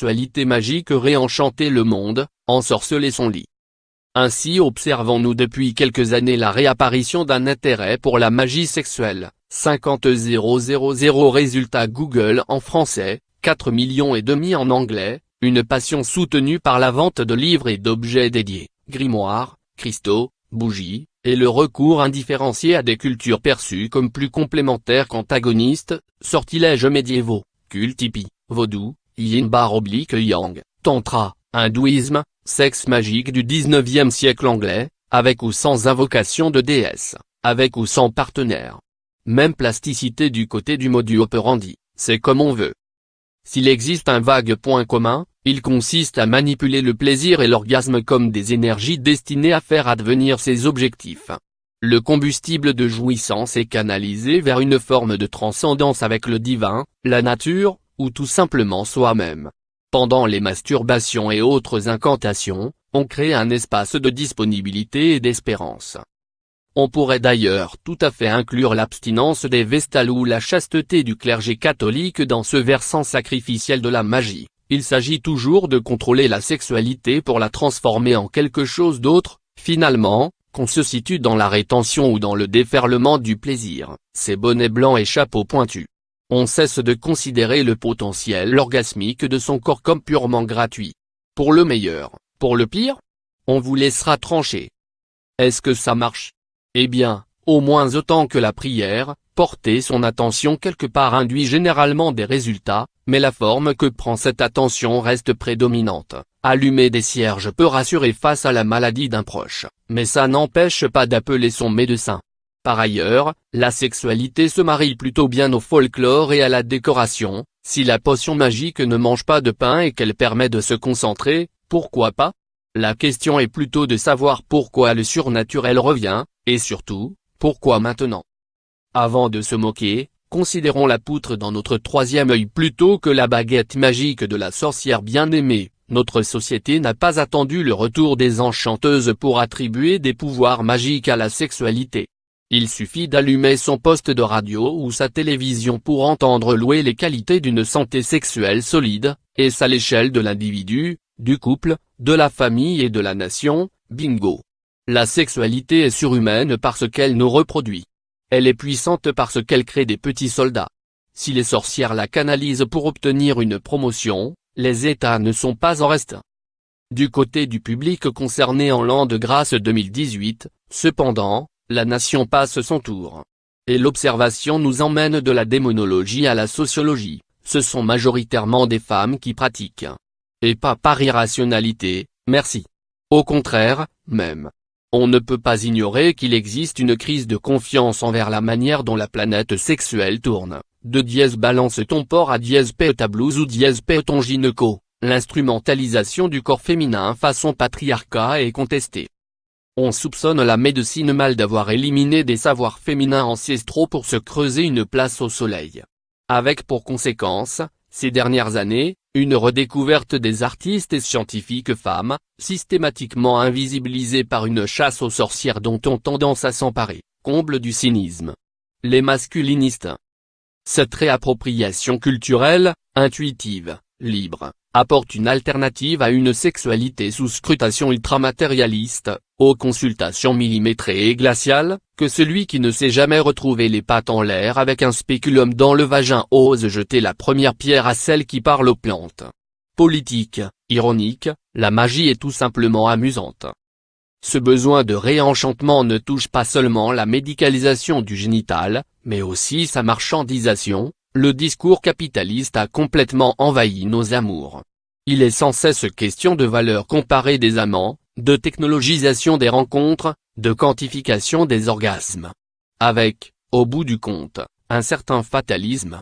sexualité magique aurait enchanté le monde, ensorcelé son lit. Ainsi observons-nous depuis quelques années la réapparition d'un intérêt pour la magie sexuelle, 50 000 résultats Google en français, 4,5 millions en anglais, une passion soutenue par la vente de livres et d'objets dédiés, grimoires, cristaux, bougies, et le recours indifférencié à des cultures perçues comme plus complémentaires qu'antagonistes, sortilèges médiévaux, culte hippie, vaudou, yin/yang, tantra, hindouisme, sexe magique du 19e siècle anglais, avec ou sans invocation de déesse, avec ou sans partenaire. Même plasticité du côté du modus operandi, c'est comme on veut. S'il existe un vague point commun, il consiste à manipuler le plaisir et l'orgasme comme des énergies destinées à faire advenir ses objectifs. Le combustible de jouissance est canalisé vers une forme de transcendance avec le divin, la nature, ou tout simplement soi-même. Pendant les masturbations et autres incantations, on crée un espace de disponibilité et d'espérance. On pourrait d'ailleurs tout à fait inclure l'abstinence des vestales ou la chasteté du clergé catholique dans ce versant sacrificiel de la magie. Il s'agit toujours de contrôler la sexualité pour la transformer en quelque chose d'autre, finalement, qu'on se situe dans la rétention ou dans le déferlement du plaisir, ces bonnets blancs et chapeaux pointus. On cesse de considérer le potentiel orgasmique de son corps comme purement gratuit. Pour le meilleur, pour le pire, on vous laissera trancher. Est-ce que ça marche? Eh bien, au moins autant que la prière, porter son attention quelque part induit généralement des résultats, mais la forme que prend cette attention reste prédominante. Allumer des cierges peut rassurer face à la maladie d'un proche, mais ça n'empêche pas d'appeler son médecin. Par ailleurs, la sexualité se marie plutôt bien au folklore et à la décoration. Si la potion magique ne mange pas de pain et qu'elle permet de se concentrer, pourquoi pas? La question est plutôt de savoir pourquoi le surnaturel revient, et surtout, pourquoi maintenant? Avant de se moquer, considérons la poutre dans notre troisième œil plutôt que la baguette magique de la sorcière bien-aimée. Notre société n'a pas attendu le retour des enchanteuses pour attribuer des pouvoirs magiques à la sexualité. Il suffit d'allumer son poste de radio ou sa télévision pour entendre louer les qualités d'une santé sexuelle solide, et ça à l'échelle de l'individu, du couple, de la famille et de la nation, bingo. La sexualité est surhumaine parce qu'elle nous reproduit. Elle est puissante parce qu'elle crée des petits soldats. Si les sorcières la canalisent pour obtenir une promotion, les États ne sont pas en reste. Du côté du public concerné en l'an de grâce 2018, cependant, la nation passe son tour. Et l'observation nous emmène de la démonologie à la sociologie, ce sont majoritairement des femmes qui pratiquent. Et pas par irrationalité, merci. Au contraire, même. On ne peut pas ignorer qu'il existe une crise de confiance envers la manière dont la planète sexuelle tourne. De dièse balance ton porc à dièse paie ta blouse ou dièse paie ton gynéco, l'instrumentalisation du corps féminin façon patriarcat est contestée. On soupçonne la médecine mâle d'avoir éliminé des savoirs féminins ancestraux pour se creuser une place au soleil. Avec pour conséquence, ces dernières années, une redécouverte des artistes et scientifiques femmes, systématiquement invisibilisées par une chasse aux sorcières dont on tendance à s'emparer, comble du cynisme. Les masculinistes. Cette réappropriation culturelle, intuitive, libre, apporte une alternative à une sexualité sous scrutation ultramatérialiste, aux consultations millimétrées et glaciales, que celui qui ne s'est jamais retrouvé les pattes en l'air avec un spéculum dans le vagin ose jeter la première pierre à celle qui parle aux plantes. Politique, ironique, la magie est tout simplement amusante. Ce besoin de réenchantement ne touche pas seulement la médicalisation du génital, mais aussi sa marchandisation. Le discours capitaliste a complètement envahi nos amours. Il est sans cesse question de valeur comparée des amants, de technologisation des rencontres, de quantification des orgasmes. Avec, au bout du compte, un certain fatalisme.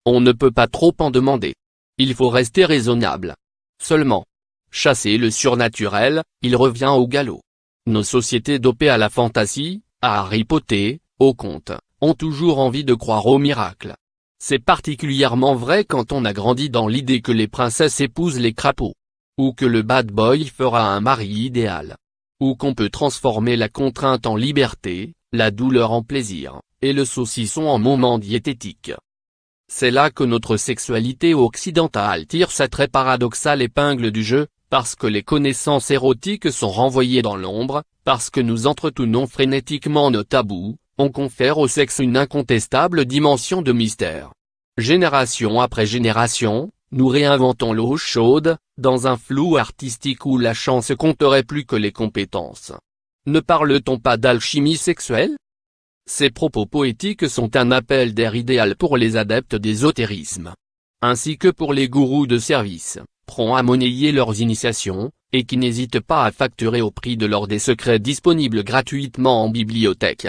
On ne peut pas trop en demander. Il faut rester raisonnable. Seulement, chasser le surnaturel, il revient au galop. Nos sociétés dopées à la fantaisie, à Harry Potter, au conte, ont toujours envie de croire au miracle. C'est particulièrement vrai quand on a grandi dans l'idée que les princesses épousent les crapauds. Ou que le bad boy fera un mari idéal. Ou qu'on peut transformer la contrainte en liberté, la douleur en plaisir, et le saucisson en moment diététique. C'est là que notre sexualité occidentale tire sa très paradoxale épingle du jeu, parce que les connaissances érotiques sont renvoyées dans l'ombre, parce que nous entretenons frénétiquement nos tabous, on confère au sexe une incontestable dimension de mystère. Génération après génération, nous réinventons l'eau chaude, dans un flou artistique où la chance compterait plus que les compétences. Ne parle-t-on pas d'alchimie sexuelle ? Ces propos poétiques sont un appel d'air idéal pour les adeptes d'ésotérisme, ainsi que pour les gourous de service, prompts à monnayer leurs initiations, et qui n'hésitent pas à facturer au prix de l'or des secrets disponibles gratuitement en bibliothèque.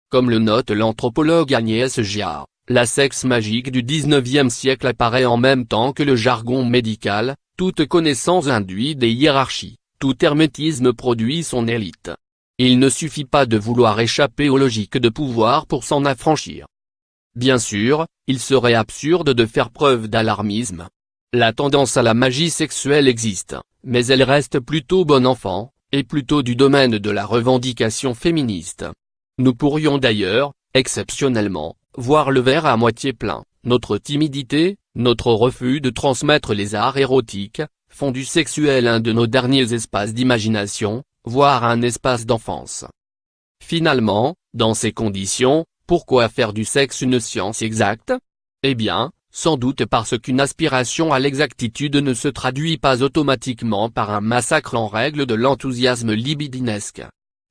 Comme le note l'anthropologue Agnès Giard, la sexe magique du XIXe siècle apparaît en même temps que le jargon médical, toute connaissance induit des hiérarchies, tout hermétisme produit son élite. Il ne suffit pas de vouloir échapper aux logiques de pouvoir pour s'en affranchir. Bien sûr, il serait absurde de faire preuve d'alarmisme. La tendance à la magie sexuelle existe, mais elle reste plutôt bon enfant, et plutôt du domaine de la revendication féministe. Nous pourrions d'ailleurs, exceptionnellement, voir le verre à moitié plein. Notre timidité, notre refus de transmettre les arts érotiques, font du sexuel un de nos derniers espaces d'imagination, voire un espace d'enfance. Finalement, dans ces conditions, pourquoi faire du sexe une science exacte ? Eh bien, sans doute parce qu'une aspiration à l'exactitude ne se traduit pas automatiquement par un massacre en règle de l'enthousiasme libidinesque.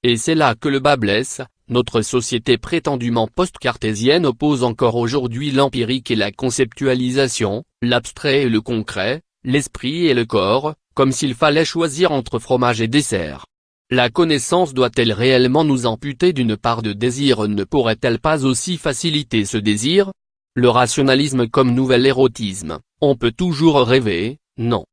Et c'est là que le bât blesse, notre société prétendument post-cartésienne oppose encore aujourd'hui l'empirique et la conceptualisation, l'abstrait et le concret, l'esprit et le corps, comme s'il fallait choisir entre fromage et dessert. La connaissance doit-elle réellement nous amputer d'une part de désir? Ne pourrait-elle pas aussi faciliter ce désir? Le rationalisme comme nouvel érotisme, on peut toujours rêver, non.